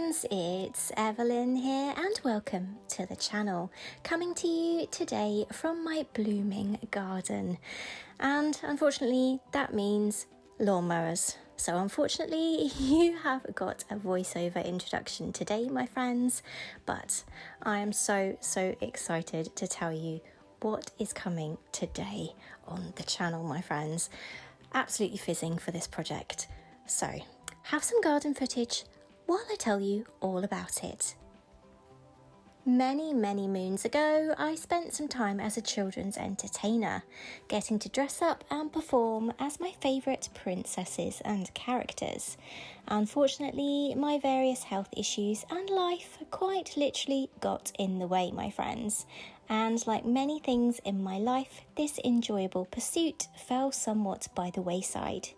friends, it's Evelyn here and welcome to the channel, coming to you today from my blooming garden. And unfortunately that means lawnmowers. So unfortunately you have got a voiceover introduction today, my friends, but I am so excited to tell you what is coming today on the channel, my friends. Absolutely fizzing for this project. So have some garden footage while I tell you all about it. Many moons ago, I spent some time as a children's entertainer, getting to dress up and perform as my favourite princesses and characters. Unfortunately, my various health issues and life quite literally got in the way, my friends. And like many things in my life, this enjoyable pursuit fell somewhat by the wayside.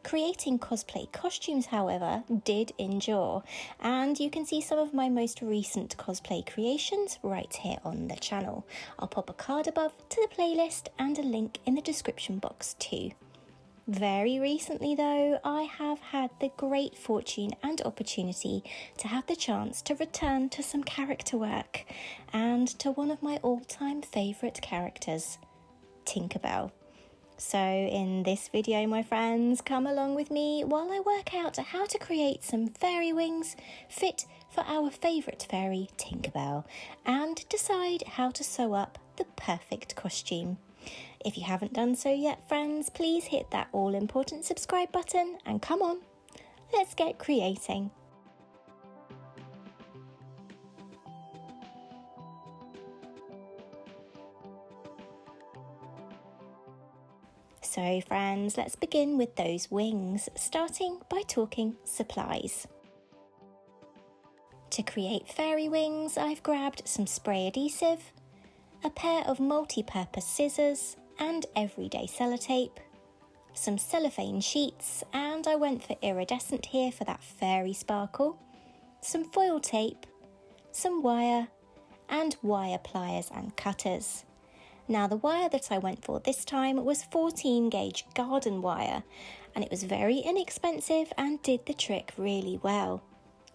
Creating cosplay costumes, however, did endure, and you can see some of my most recent cosplay creations right here on the channel. I'll pop a card above to the playlist and a link in the description box too. Very recently though, I have had the great fortune and opportunity to have the chance to return to some character work, and to one of my all-time favourite characters, Tinkerbell. So in this video, my friends, come along with me while I work out how to create some fairy wings fit for our favourite fairy, Tinkerbell, and decide how to sew up the perfect costume. If you haven't done so yet, friends, please hit that all-important subscribe button and come on, let's get creating. So friends, let's begin with those wings, starting by talking supplies. To create fairy wings, I've grabbed some spray adhesive, a pair of multi-purpose scissors and everyday sellotape, some cellophane sheets, and I went for iridescent here for that fairy sparkle, some foil tape, some wire, and wire pliers and cutters. Now the wire that I went for this time was 14 gauge garden wire, and it was very inexpensive and did the trick really well.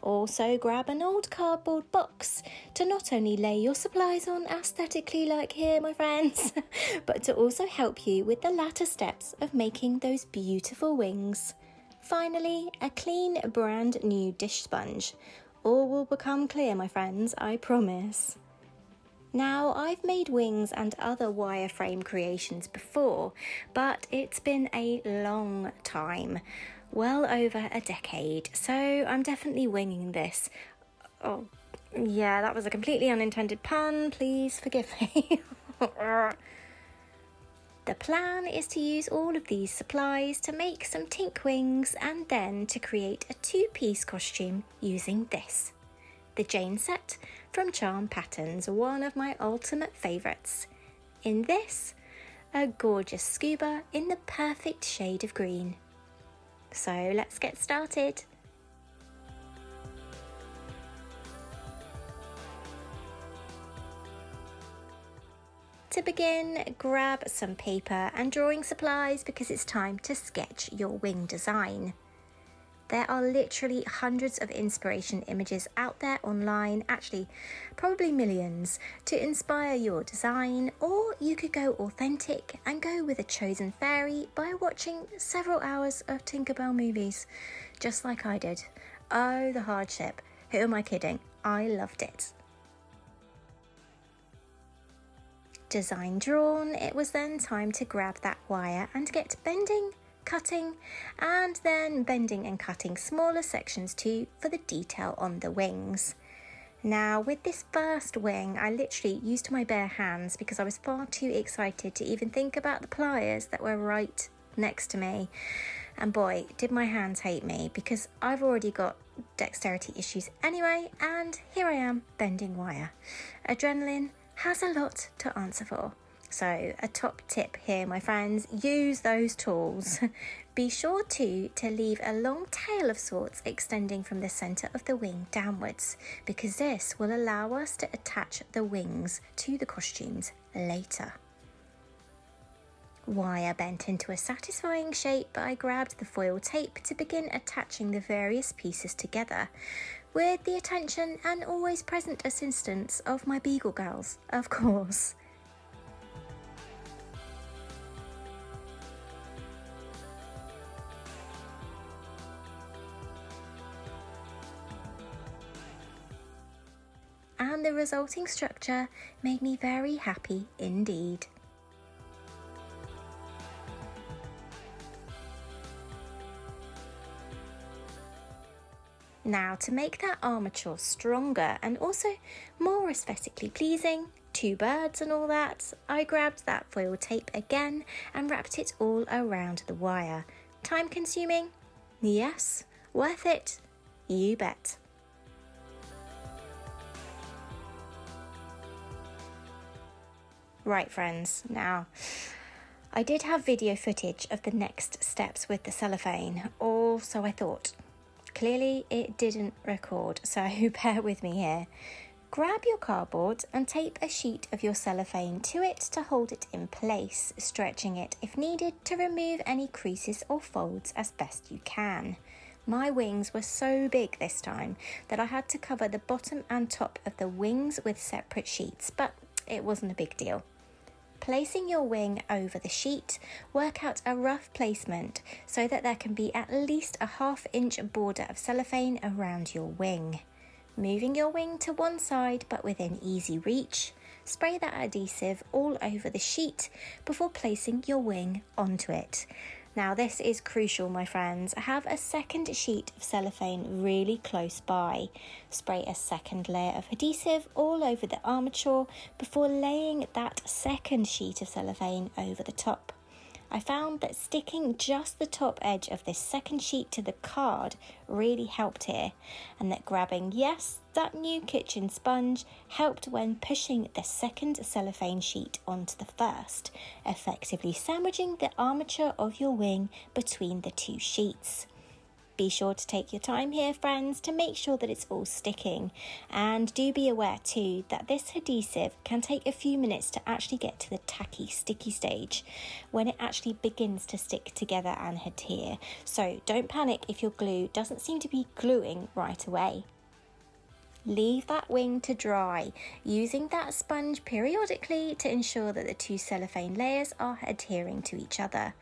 Also grab an old cardboard box to not only lay your supplies on aesthetically like here, my friends, but to also help you with the latter steps of making those beautiful wings. Finally, a clean brand new dish sponge. All will become clear, my friends, I promise. Now, I've made wings and other wireframe creations before, but it's been a long time, well over a decade, so I'm definitely winging this. Oh, yeah, that was a completely unintended pun, please forgive me. The plan is to use all of these supplies to make some tink wings and then to create a two-piece costume using this. The Jane set from Charm Patterns, one of my ultimate favourites. In this, a gorgeous scuba in the perfect shade of green. So let's get started. To begin, grab some paper and drawing supplies because it's time to sketch your wing design. There are literally hundreds of inspiration images out there online, actually probably millions, to inspire your design, or you could go authentic and go with a chosen fairy by watching several hours of Tinkerbell movies, just like I did. Oh, the hardship. Who am I kidding? I loved it. Design drawn, it was then time to grab that wire and get bending, cutting, and then bending and cutting smaller sections too for the detail on the wings. Now with this first wing, I literally used my bare hands because I was far too excited to even think about the pliers that were right next to me. And boy, did my hands hate me, because I've already got dexterity issues anyway, and here I am bending wire. Adrenaline has a lot to answer for. So a top tip here, my friends, use those tools. Be sure to leave a long tail of sorts extending from the centre of the wing downwards, because this will allow us to attach the wings to the costumes later. Wire bent into a satisfying shape, I grabbed the foil tape to begin attaching the various pieces together, with the attention and always present assistance of my Beagle girls, of course. And the resulting structure made me very happy indeed. Now, to make that armature stronger and also more aesthetically pleasing, two birds and all that, I grabbed that foil tape again and wrapped it all around the wire. Time consuming? Yes. Worth it? You bet. Right friends, now I did have video footage of the next steps with the cellophane, or so I thought. Clearly it didn't record, so bear with me here. Grab your cardboard and tape a sheet of your cellophane to it to hold it in place, stretching it if needed to remove any creases or folds as best you can. My wings were so big this time that I had to cover the bottom and top of the wings with separate sheets, but it wasn't a big deal. Placing your wing over the sheet, work out a rough placement so that there can be at least a 1/2 inch border of cellophane around your wing. Moving your wing to one side but within easy reach, spray that adhesive all over the sheet before placing your wing onto it. Now this is crucial, my friends. Have a second sheet of cellophane really close by. Spray a second layer of adhesive all over the armature before laying that second sheet of cellophane over the top. I found that sticking just the top edge of this second sheet to the card really helped here, and that grabbing, yes, that new kitchen sponge helped when pushing the second cellophane sheet onto the first, effectively sandwiching the armature of your wing between the two sheets. Be sure to take your time here, friends, to make sure that it's all sticking, and do be aware too that this adhesive can take a few minutes to actually get to the tacky sticky stage when it actually begins to stick together and adhere, so don't panic if your glue doesn't seem to be gluing right away. Leave that wing to dry, using that sponge periodically to ensure that the two cellophane layers are adhering to each other.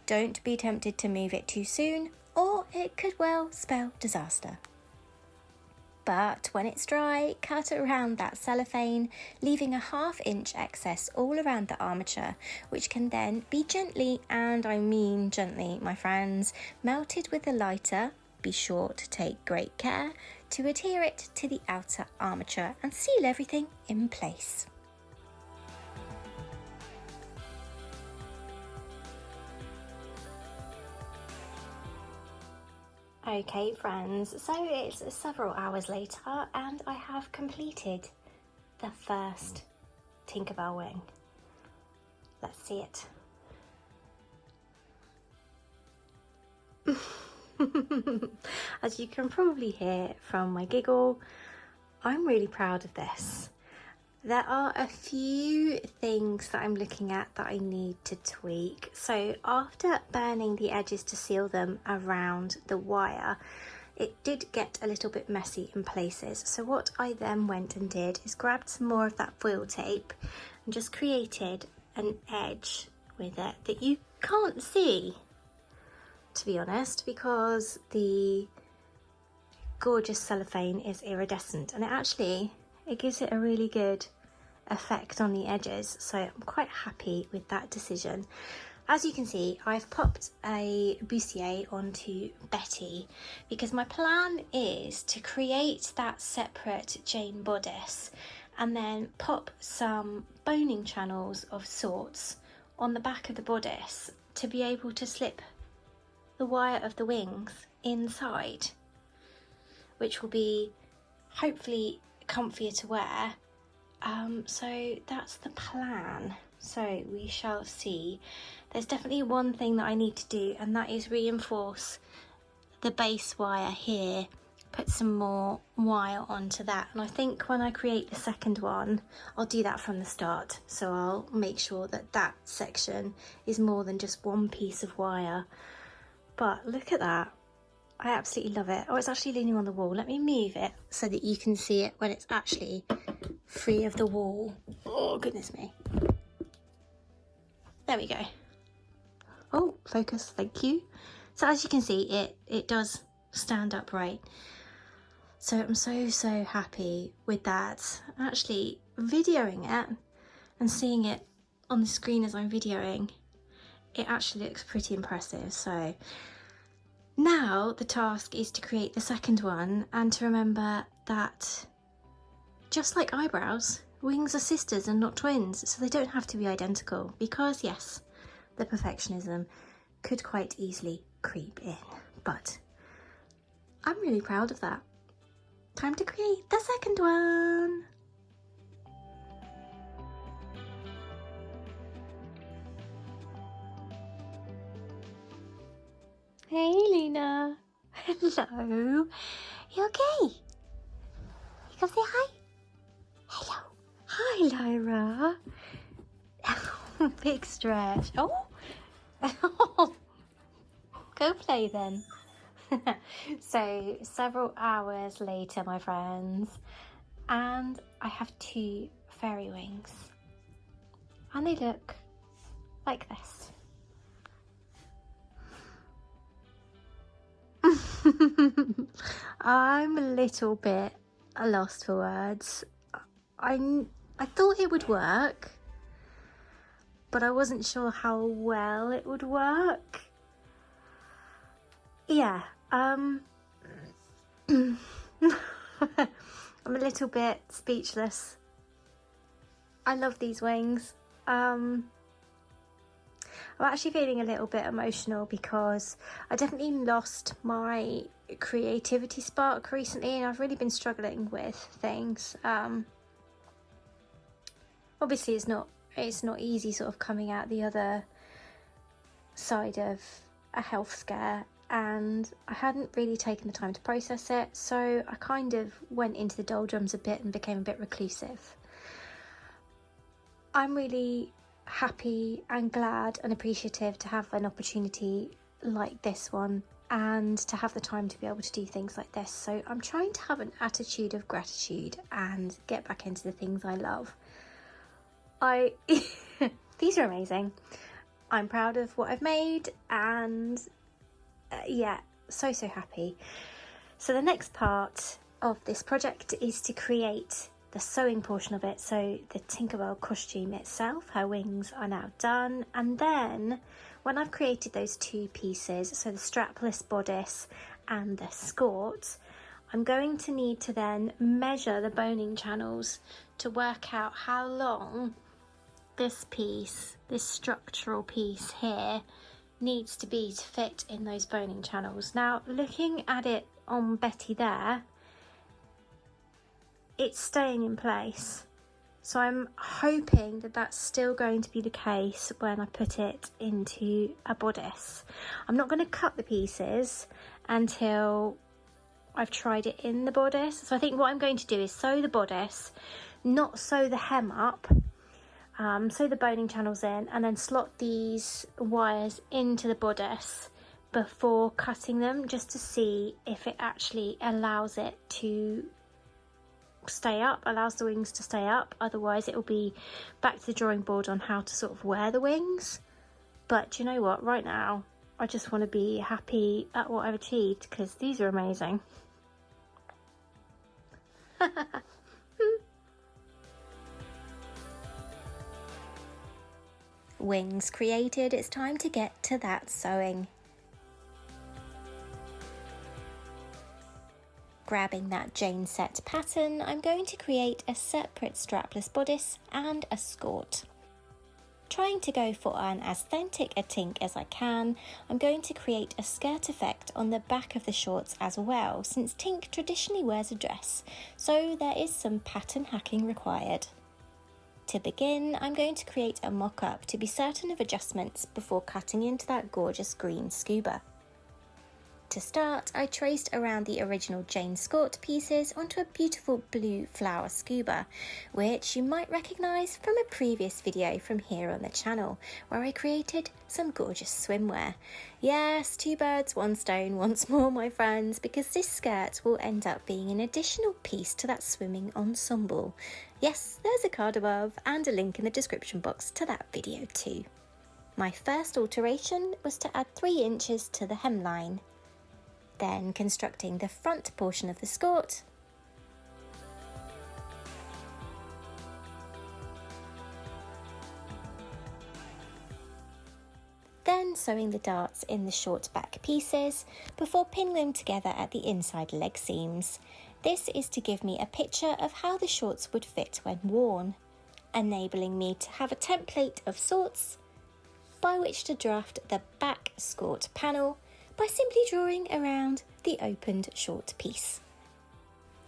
Don't be tempted to move it too soon, or it could well spell disaster. But when it's dry, cut around that cellophane, leaving a 1/2 inch excess all around the armature, which can then be gently, and I mean gently, my friends, melted with a lighter. Be sure to take great care to adhere it to the outer armature and seal everything in place. Okay friends, so it's several hours later and I have completed the first Tinkerbell wing. Let's see it. As you can probably hear from my giggle, I'm really proud of this. There are a few things that I'm looking at that I need to tweak. So after burning the edges to seal them around the wire, it did get a little bit messy in places. So what I then went and did is grabbed some more of that foil tape and just created an edge with it that you can't see, to be honest, because the gorgeous cellophane is iridescent, and it gives it a really good effect on the edges, so I'm quite happy with that decision. As you can see, I've popped a bustier onto Betty because my plan is to create that separate Jane bodice and then pop some boning channels of sorts on the back of the bodice to be able to slip the wire of the wings inside, which will be hopefully comfier to wear. So that's the plan, so we shall see. There's definitely one thing that I need to do, and that is reinforce the base wire here, put some more wire onto that, and I think when I create the second one I'll do that from the start, so I'll make sure that that section is more than just one piece of wire. But look at that, I absolutely love it. Oh, it's actually leaning on the wall. Let me move it so that you can see it when it's actually free of the wall. Oh, goodness me. There we go. Oh, focus, thank you. So as you can see, it does stand upright. So I'm so happy with that. Actually, videoing it and seeing it on the screen as I'm videoing, it actually looks pretty impressive. So now the task is to create the second one and to remember that just like eyebrows, wings are sisters and not twins, so they don't have to be identical, because yes, the perfectionism could quite easily creep in, but I'm really proud of that. Time to create the second one. Hey Luna. Hello. You okay? You come say hi? Hello. Hi Lyra. Big stretch. Oh. Go play then. So several hours later, my friends, and I have 2 fairy wings, and they look like this. I'm a little bit lost for words. I thought it would work, but I wasn't sure how well it would work. Yeah, I'm a little bit speechless. I love these wings. I'm actually feeling a little bit emotional because I definitely lost my creativity spark recently, and I've really been struggling with things. Obviously it's not easy sort of coming out the other side of a health scare, and I hadn't really taken the time to process it, so I kind of went into the doldrums a bit and became a bit reclusive. I'm really happy and glad and appreciative to have an opportunity like this one and to have the time to be able to do things like this. So I'm trying to have an attitude of gratitude and get back into the things I love. These are amazing. I'm proud of what I've made, and yeah, so happy. So the next part of this project is to create the sewing portion of it, so the Tinkerbell costume itself. Her wings are now done, and then when I've created those 2 pieces, so the strapless bodice and the skirt, I'm going to need to then measure the boning channels to work out how long this piece, this structural piece here, needs to be to fit in those boning channels. Now, looking at it on Betty there, it's staying in place, so I'm hoping that that's still going to be the case when I put it into a bodice. I'm not going to cut the pieces until I've tried it in the bodice, so I think what I'm going to do is sew the bodice, not sew the hem up, sew the boning channels in, and then slot these wires into the bodice before cutting them, just to see if it actually allows it to stay up, allows the wings to stay up. Otherwise it will be back to the drawing board on how to sort of wear the wings. But do you know what, right now I just want to be happy at what I've achieved, because these are amazing. Wings created, it's time to get to that sewing. Grabbing that Jane set pattern, I'm going to create a separate strapless bodice and a skirt. Trying to go for an authentic a tink as I can, I'm going to create a skirt effect on the back of the shorts as well, since Tink traditionally wears a dress, so there is some pattern hacking required. To begin, I'm going to create a mock-up to be certain of adjustments before cutting into that gorgeous green scuba. To start, I traced around the original Jane Scott pieces onto a beautiful blue flower scuba, which you might recognise from a previous video from here on the channel, where I created some gorgeous swimwear. Yes, two birds, one stone once more, my friends, because this skirt will end up being an additional piece to that swimming ensemble. Yes, there's a card above and a link in the description box to that video too. My first alteration was to add 3 inches to the hemline, then constructing the front portion of the skirt, then sewing the darts in the short back pieces before pinning them together at the inside leg seams. This is to give me a picture of how the shorts would fit when worn, enabling me to have a template of sorts by which to draft the back skirt panel by simply drawing around the opened short piece.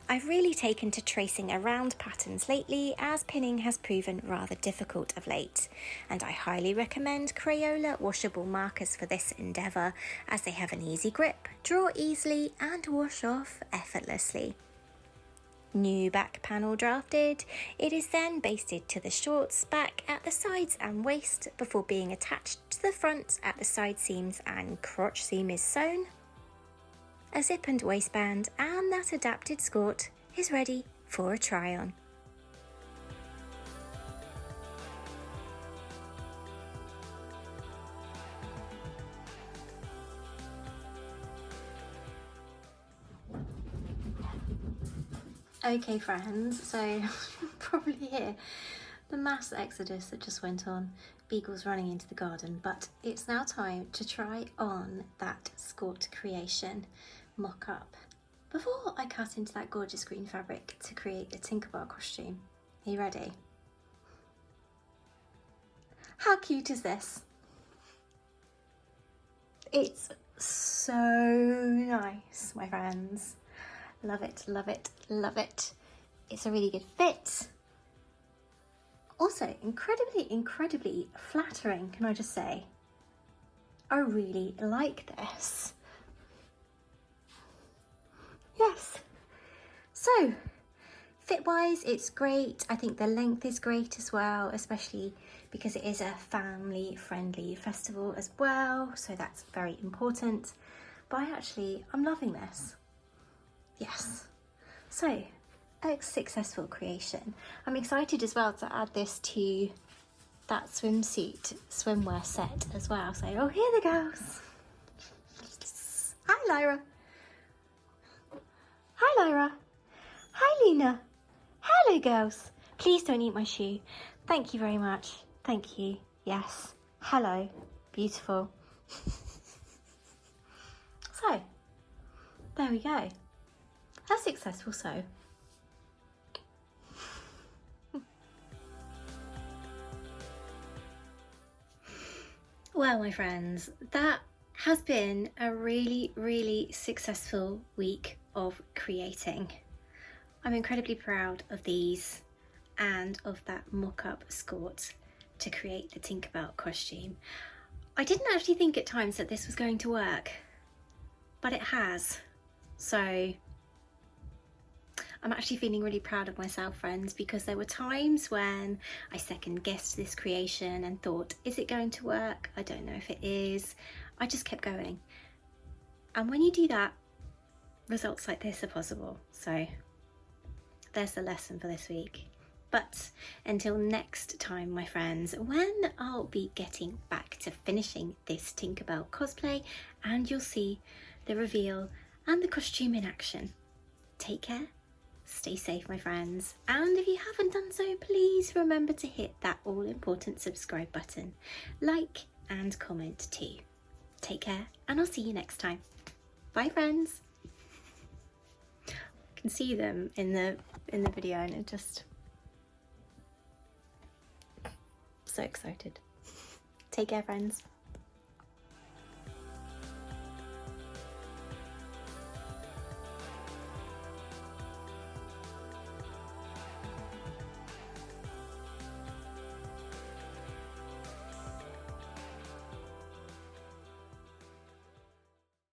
I've really taken to tracing around patterns lately, as pinning has proven rather difficult of late, and I highly recommend Crayola washable markers for this endeavour, as they have an easy grip, draw easily and wash off effortlessly. New back panel drafted, it is then basted to the shorts back at the sides and waist before being attached to the front at the side seams and crotch seam is sewn. A zip and waistband and that adapted skirt is ready for a try on. Okay friends, so probably hear the mass exodus that just went on, beagles running into the garden, but it's now time to try on that skirt creation mock-up. Before I cut into that gorgeous green fabric to create the Tinkerbell costume, are you ready? How cute is this? It's so nice, my friends. Love it, love it, love it. It's a really good fit. Also, incredibly flattering, can I just say? I really like this. Yes. So, fit-wise, it's great. I think the length is great as well, especially because it is a family-friendly festival as well, so that's very important. But I'm loving this. Yes. So, a successful creation. I'm excited as well to add this to that swimwear set as well. So, oh, here they goes. Hi, Lyra. Hi, Lyra. Hi, Lena. Hello, girls. Please don't eat my shoe. Thank you very much. Thank you. Yes. Hello. Beautiful. So, there we go. A successful sew. Well, my friends, that has been a really successful week of creating. I'm incredibly proud of these and of that mock-up skirt to create the Tinkerbell costume. I didn't actually think at times that this was going to work, but it has. So I'm actually feeling really proud of myself, friends, because there were times when I second guessed this creation and thought, is it going to work? I don't know if it is. I just kept going. And when you do that, results like this are possible. So there's the lesson for this week. But until next time, my friends, when I'll be getting back to finishing this Tinkerbell cosplay, and you'll see the reveal and the costume in action. Take care. Stay safe, my friends, and if you haven't done so, please remember to hit that all-important subscribe button, like and comment too. Take care, and I'll see you next time. Bye, friends. I can see them in the video, and it just so excited. Take care, friends.